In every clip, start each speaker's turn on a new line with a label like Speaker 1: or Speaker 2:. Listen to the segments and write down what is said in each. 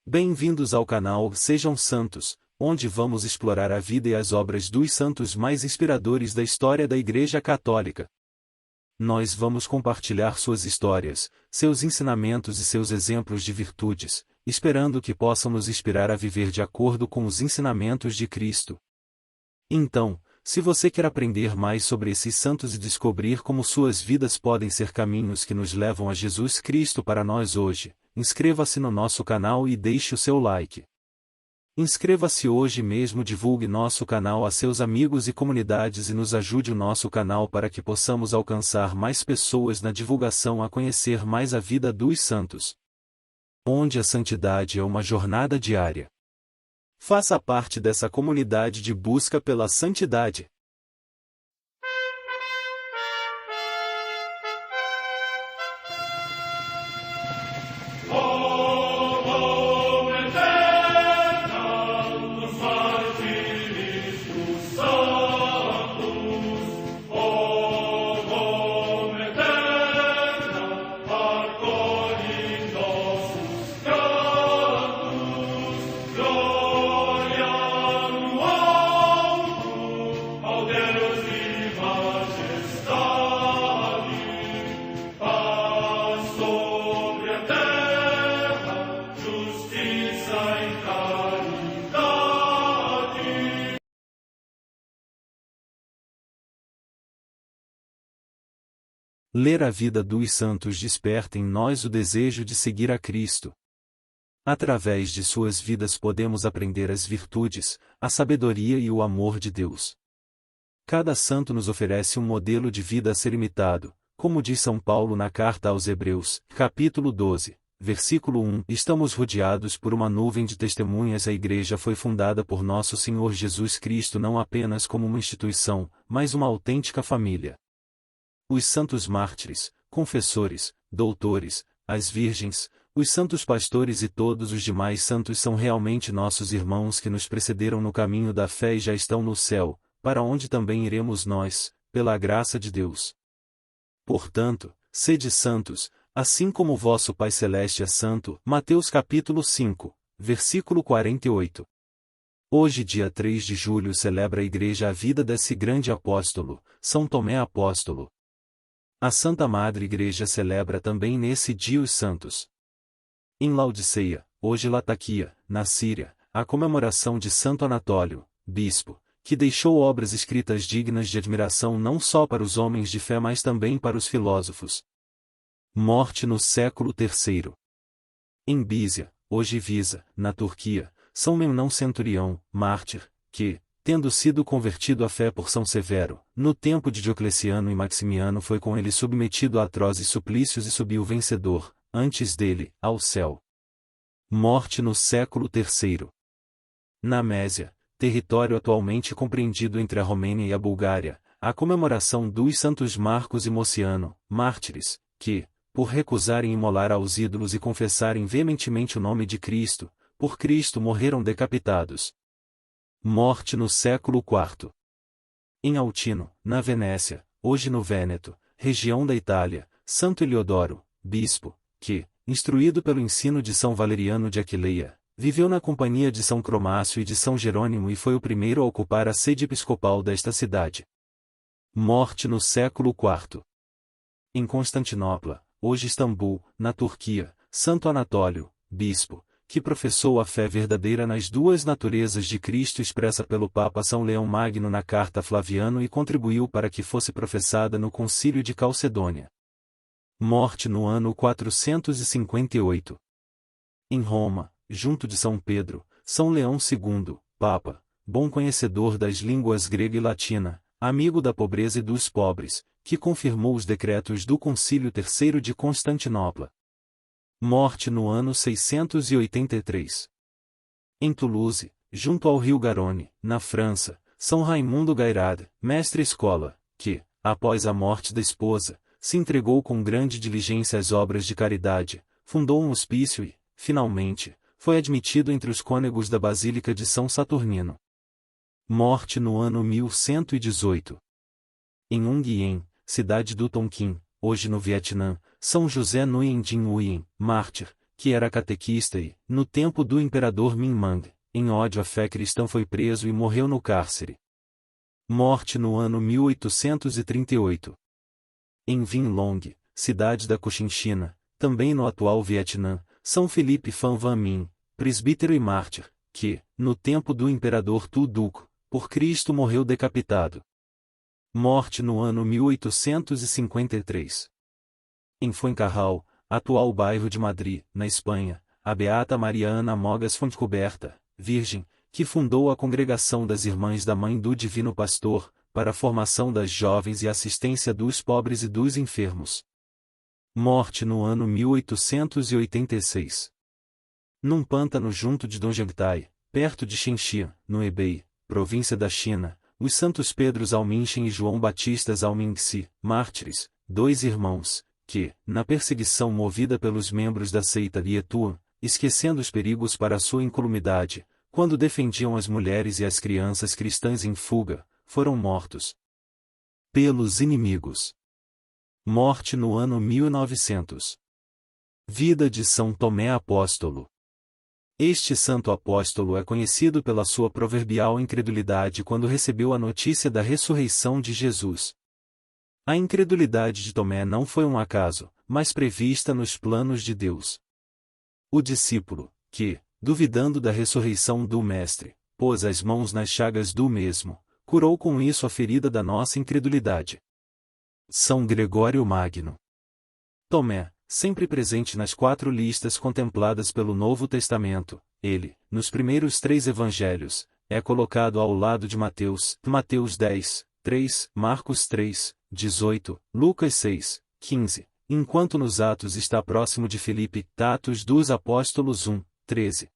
Speaker 1: Bem-vindos ao canal Sejam Santos, onde vamos explorar a vida e as obras dos santos mais inspiradores da história da Igreja Católica. Nós vamos compartilhar suas histórias, seus ensinamentos e seus exemplos de virtudes, esperando que possam nos inspirar a viver de acordo com os ensinamentos de Cristo. Então, se você quer aprender mais sobre esses santos e descobrir como suas vidas podem ser caminhos que nos levam a Jesus Cristo para nós hoje, inscreva-se no nosso canal e deixe o seu like. Inscreva-se hoje mesmo, divulgue nosso canal a seus amigos e comunidades e nos ajude o nosso canal para que possamos alcançar mais pessoas na divulgação a conhecer mais a vida dos santos. Onde a santidade é uma jornada diária. Faça parte dessa comunidade de busca pela santidade. Ler a vida dos santos desperta em nós o desejo de seguir a Cristo. Através de suas vidas podemos aprender as virtudes, a sabedoria e o amor de Deus. Cada santo nos oferece um modelo de vida a ser imitado, como diz São Paulo na carta aos Hebreus, capítulo 12, versículo 1. Estamos rodeados por uma nuvem de testemunhas. A Igreja foi fundada por nosso Senhor Jesus Cristo não apenas como uma instituição, mas uma autêntica família. Os santos mártires, confessores, doutores, as virgens, os santos pastores e todos os demais santos são realmente nossos irmãos que nos precederam no caminho da fé e já estão no céu, para onde também iremos nós, pela graça de Deus. Portanto, sede santos, assim como vosso Pai Celeste é santo. Mateus capítulo 5, versículo 48. Hoje, dia 3 de julho, celebra a Igreja a vida desse grande apóstolo, São Tomé Apóstolo. A Santa Madre Igreja celebra também nesse dia os santos. Em Laodiceia, hoje Lataquia, na Síria, a comemoração de Santo Anatólio, bispo, que deixou obras escritas dignas de admiração não só para os homens de fé mas também para os filósofos. Morte no século III. Em Bísia, hoje Visa, na Turquia, São Memnão Centurião, mártir, que, tendo sido convertido à fé por São Severo, no tempo de Diocleciano e Maximiano foi com ele submetido a atrozes suplícios e subiu vencedor, antes dele, ao céu. Morte no século III. Na Mésia, território atualmente compreendido entre a Romênia e a Bulgária, a comemoração dos santos Marcos e Mociano, mártires, que, por recusarem imolar aos ídolos e confessarem veementemente o nome de Cristo, por Cristo morreram decapitados. Morte no século IV. Em Altino, na Venécia, hoje no Vêneto, região da Itália, Santo Eliodoro, bispo, que, instruído pelo ensino de São Valeriano de Aquileia, viveu na companhia de São Cromácio e de São Jerônimo e foi o primeiro a ocupar a sede episcopal desta cidade. Morte no século IV. Em Constantinopla, hoje Istambul, na Turquia, Santo Anatólio, bispo, que professou a fé verdadeira nas duas naturezas de Cristo expressa pelo Papa São Leão Magno na Carta a Flaviano e contribuiu para que fosse professada no Concílio de Calcedônia. Morte no ano 458. Em Roma, junto de São Pedro, São Leão II, Papa, bom conhecedor das línguas grega e latina, amigo da pobreza e dos pobres, que confirmou os decretos do Concílio III de Constantinopla. Morte no ano 683. Em Toulouse, junto ao rio Garonne, na França, São Raimundo Gairard, mestre-escola, que, após a morte da esposa, se entregou com grande diligência às obras de caridade, fundou um hospício e, finalmente, foi admitido entre os cônegos da Basílica de São Saturnino. Morte no ano 1118. Em Nguyen, cidade do Tonkin, hoje no Vietnã, São José Nguyen Dinh Nguyen, mártir, que era catequista e, no tempo do imperador Minh Mang, em ódio à fé cristã foi preso e morreu no cárcere. Morte no ano 1838. Em Vinh Long, cidade da Cochinchina, também no atual Vietnã, São Felipe Phan Van Minh, presbítero e mártir, que, no tempo do imperador Tu Duc, por Cristo morreu decapitado. Morte no ano 1853. Em Fuencarral, atual bairro de Madrid, na Espanha, a beata Mariana Mogas Fontcoberta, virgem, que fundou a Congregação das Irmãs da Mãe do Divino Pastor, para a formação das jovens e assistência dos pobres e dos enfermos. Morte no ano 1886. Num pântano junto de Dongjangtai, perto de Shenxi, no Hebei, província da China, os santos Pedros Alminchen e João Batistas Almingsi, mártires, dois irmãos, que, na perseguição movida pelos membros da seita Lietuan, esquecendo os perigos para a sua incolumidade, quando defendiam as mulheres e as crianças cristãs em fuga, foram mortos pelos inimigos. Morte no ano 1900. Vida de São Tomé Apóstolo. Este santo apóstolo é conhecido pela sua proverbial incredulidade quando recebeu a notícia da ressurreição de Jesus. A incredulidade de Tomé não foi um acaso, mas prevista nos planos de Deus. O discípulo, que, duvidando da ressurreição do Mestre, pôs as mãos nas chagas do mesmo, curou com isso a ferida da nossa incredulidade. São Gregório Magno. Tomé, sempre presente nas 4 listas contempladas pelo Novo Testamento, ele, nos primeiros 3 evangelhos, é colocado ao lado de Mateus, Mateus 10, 3, Marcos 3, 18, Lucas 6, 15, enquanto nos Atos está próximo de Filipe, Atos dos Apóstolos 1, 13.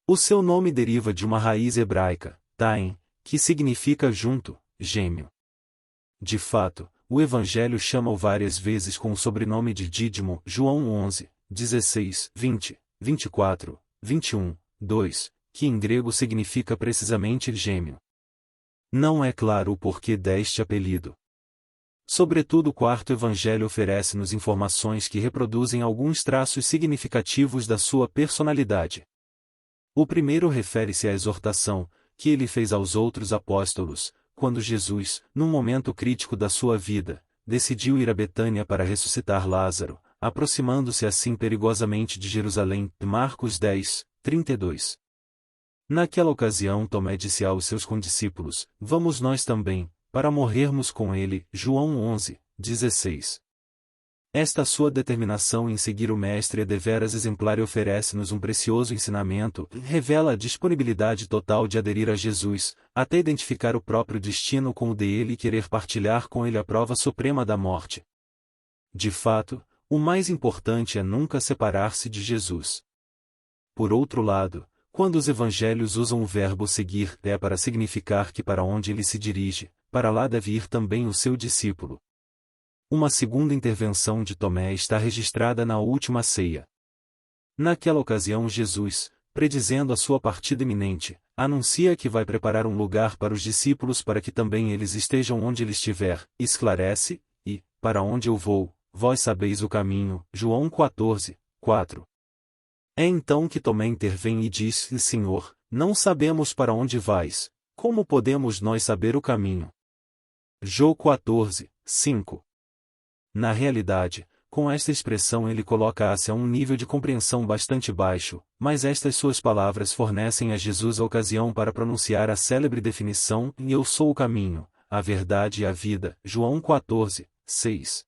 Speaker 1: O seu nome deriva de uma raiz hebraica, Taim, que significa junto, gêmeo. De fato, o Evangelho chama-o várias vezes com o sobrenome de Dídimo, João 11, 16, 20, 24, 21, 2, que em grego significa precisamente gêmeo. Não é claro o porquê deste apelido. Sobretudo o 4º Evangelho oferece-nos informações que reproduzem alguns traços significativos da sua personalidade. O primeiro refere-se à exortação que ele fez aos outros apóstolos, quando Jesus, num momento crítico da sua vida, decidiu ir a Betânia para ressuscitar Lázaro, aproximando-se assim perigosamente de Jerusalém. Marcos 10, 32. Naquela ocasião Tomé disse aos seus condiscípulos: Vamos nós também, para morrermos com ele. João 11, 16. Esta sua determinação em seguir o Mestre é deveras exemplar e oferece-nos um precioso ensinamento, revela a disponibilidade total de aderir a Jesus, até identificar o próprio destino com o dele e querer partilhar com ele a prova suprema da morte. De fato, o mais importante é nunca separar-se de Jesus. Por outro lado, quando os evangelhos usam o verbo seguir, é para significar que para onde ele se dirige, para lá deve ir também o seu discípulo. Uma segunda intervenção de Tomé está registrada na última ceia. Naquela ocasião Jesus, predizendo a sua partida iminente, anuncia que vai preparar um lugar para os discípulos para que também eles estejam onde ele estiver, esclarece, e, para onde eu vou, vós sabeis o caminho. João 14, 4. É então que Tomé intervém e diz: Senhor, não sabemos para onde vais, como podemos nós saber o caminho? João 14, 5. Na realidade, com esta expressão ele coloca-se a um nível de compreensão bastante baixo, mas estas suas palavras fornecem a Jesus a ocasião para pronunciar a célebre definição: Eu sou o caminho, a verdade e a vida. João 14, 6.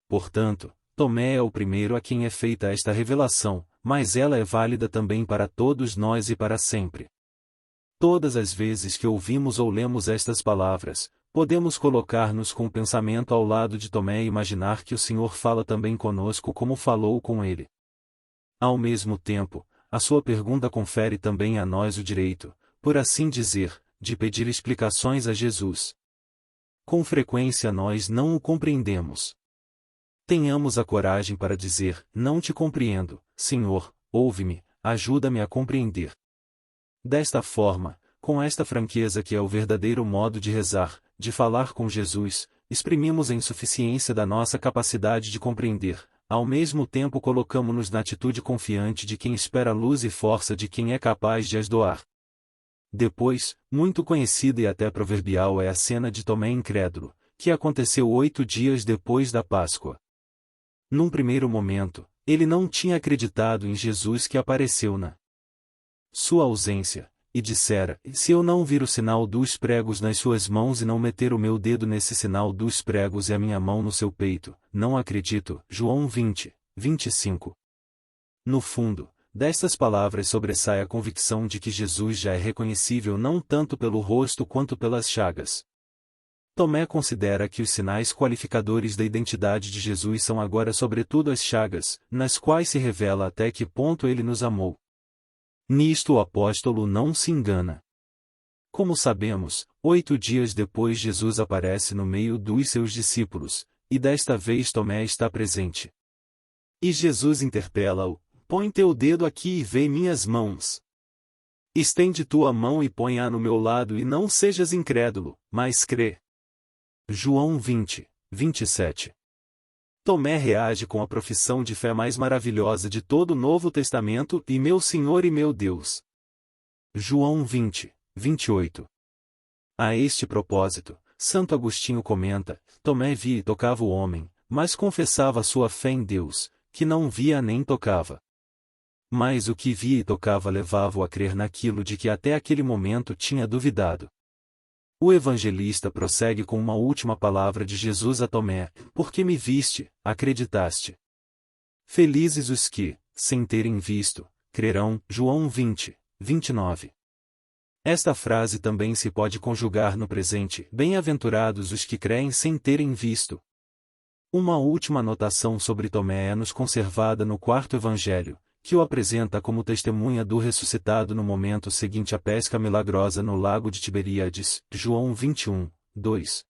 Speaker 1: Portanto, Tomé é o primeiro a quem é feita esta revelação, mas ela é válida também para todos nós e para sempre. Todas as vezes que ouvimos ou lemos estas palavras, podemos colocar-nos com o pensamento ao lado de Tomé e imaginar que o Senhor fala também conosco como falou com ele. Ao mesmo tempo, a sua pergunta confere também a nós o direito, por assim dizer, de pedir explicações a Jesus. Com frequência nós não o compreendemos. Tenhamos a coragem para dizer: Não te compreendo, Senhor, ouve-me, ajuda-me a compreender. Desta forma, com esta franqueza que é o verdadeiro modo de rezar, de falar com Jesus, exprimimos a insuficiência da nossa capacidade de compreender, ao mesmo tempo colocamo-nos na atitude confiante de quem espera a luz e força de quem é capaz de as doar. Depois, muito conhecida e até proverbial é a cena de Tomé incrédulo, que aconteceu 8 dias depois da Páscoa. Num primeiro momento, ele não tinha acreditado em Jesus que apareceu na sua ausência, e dissera: se eu não vir o sinal dos pregos nas suas mãos e não meter o meu dedo nesse sinal dos pregos e a minha mão no seu peito, não acredito. João 20, 25. No fundo, destas palavras sobressai a convicção de que Jesus já é reconhecível não tanto pelo rosto quanto pelas chagas. Tomé considera que os sinais qualificadores da identidade de Jesus são agora sobretudo as chagas, nas quais se revela até que ponto ele nos amou. Nisto o apóstolo não se engana. Como sabemos, 8 dias depois Jesus aparece no meio dos seus discípulos, e desta vez Tomé está presente. E Jesus interpela-o: põe teu dedo aqui e vê minhas mãos. Estende tua mão e põe-a no meu lado e não sejas incrédulo, mas crê. João 20, 27. Tomé reage com a profissão de fé mais maravilhosa de todo o Novo Testamento: e meu Senhor e meu Deus. João 20, 28. A este propósito, Santo Agostinho comenta: Tomé via e tocava o homem, mas confessava sua fé em Deus, que não via nem tocava. Mas o que via e tocava levava-o a crer naquilo de que até aquele momento tinha duvidado. O evangelista prossegue com uma última palavra de Jesus a Tomé: porque me viste, acreditaste. Felizes os que, sem terem visto, crerão. João 20, 29. Esta frase também se pode conjugar no presente: bem-aventurados os que creem sem terem visto. Uma última anotação sobre Tomé é-nos conservada no quarto evangelho, que o apresenta como testemunha do ressuscitado no momento seguinte à pesca milagrosa no lago de Tiberíades, João 21, 2.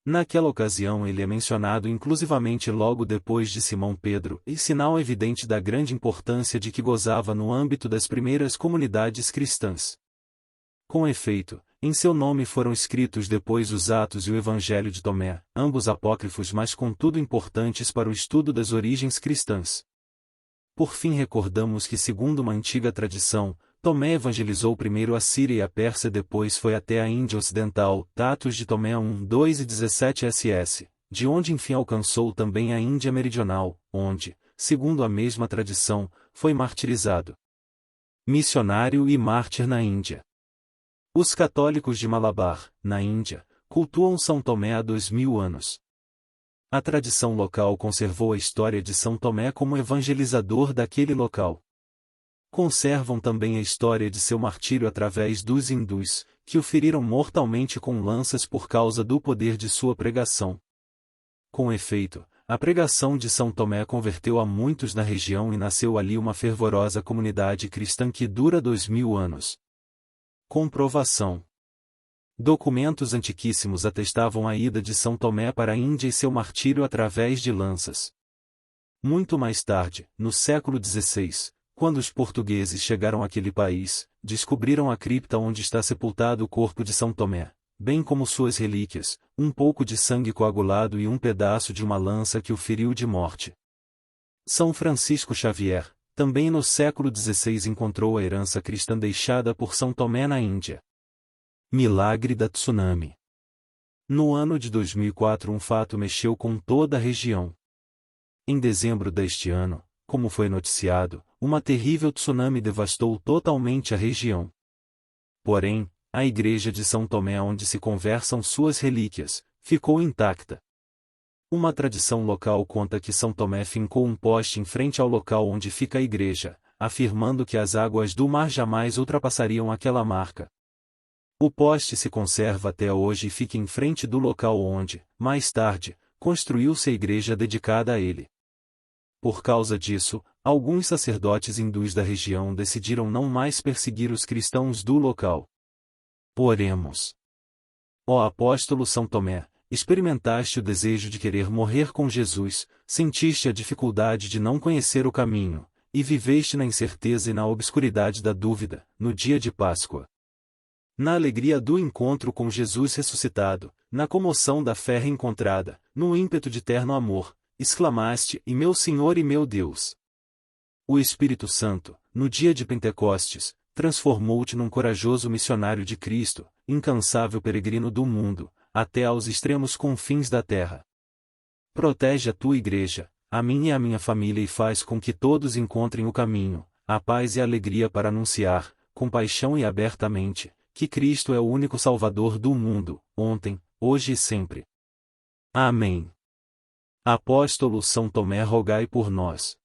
Speaker 1: Naquela ocasião ele é mencionado inclusivamente logo depois de Simão Pedro, e sinal evidente da grande importância de que gozava no âmbito das primeiras comunidades cristãs. Com efeito, em seu nome foram escritos depois os Atos e o Evangelho de Tomé, ambos apócrifos mas contudo importantes para o estudo das origens cristãs. Por fim recordamos que segundo uma antiga tradição, Tomé evangelizou primeiro a Síria e a Pérsia e depois foi até a Índia Ocidental, Atos de Tomé 1, 2 e 17 ss, de onde enfim alcançou também a Índia Meridional, onde, segundo a mesma tradição, foi martirizado. Missionário e mártir na Índia. Os católicos de Malabar, na Índia, cultuam São Tomé há 2000 anos. A tradição local conservou a história de São Tomé como evangelizador daquele local. Conservam também a história de seu martírio através dos hindus, que o feriram mortalmente com lanças por causa do poder de sua pregação. Com efeito, a pregação de São Tomé converteu a muitos na região e nasceu ali uma fervorosa comunidade cristã que dura 2000 anos. Comprovação. Documentos antiquíssimos atestavam a ida de São Tomé para a Índia e seu martírio através de lanças. Muito mais tarde, no século XVI, quando os portugueses chegaram àquele país, descobriram a cripta onde está sepultado o corpo de São Tomé, bem como suas relíquias, um pouco de sangue coagulado e um pedaço de uma lança que o feriu de morte. São Francisco Xavier, também no século XVI encontrou a herança cristã deixada por São Tomé na Índia. Milagre da tsunami. No ano de 2004 um fato mexeu com toda a região. Em dezembro deste ano, como foi noticiado, uma terrível tsunami devastou totalmente a região. Porém, a igreja de São Tomé onde se conversam suas relíquias, ficou intacta. Uma tradição local conta que São Tomé fincou um poste em frente ao local onde fica a igreja, afirmando que as águas do mar jamais ultrapassariam aquela marca. O poste se conserva até hoje e fica em frente do local onde, mais tarde, construiu-se a igreja dedicada a ele. Por causa disso, alguns sacerdotes hindus da região decidiram não mais perseguir os cristãos do local. Oremos. Ó apóstolo São Tomé, experimentaste o desejo de querer morrer com Jesus, sentiste a dificuldade de não conhecer o caminho, e viveste na incerteza e na obscuridade da dúvida, no dia de Páscoa. Na alegria do encontro com Jesus ressuscitado, na comoção da fé reencontrada, no ímpeto de terno amor, exclamaste, e meu Senhor e meu Deus. O Espírito Santo, no dia de Pentecostes, transformou-te num corajoso missionário de Cristo, incansável peregrino do mundo, até aos extremos confins da terra. Protege a tua igreja, a mim e a minha família, e faz com que todos encontrem o caminho, a paz e a alegria para anunciar, com paixão e abertamente, que Cristo é o único Salvador do mundo, ontem, hoje e sempre. Amém. Apóstolo São Tomé, rogai por nós.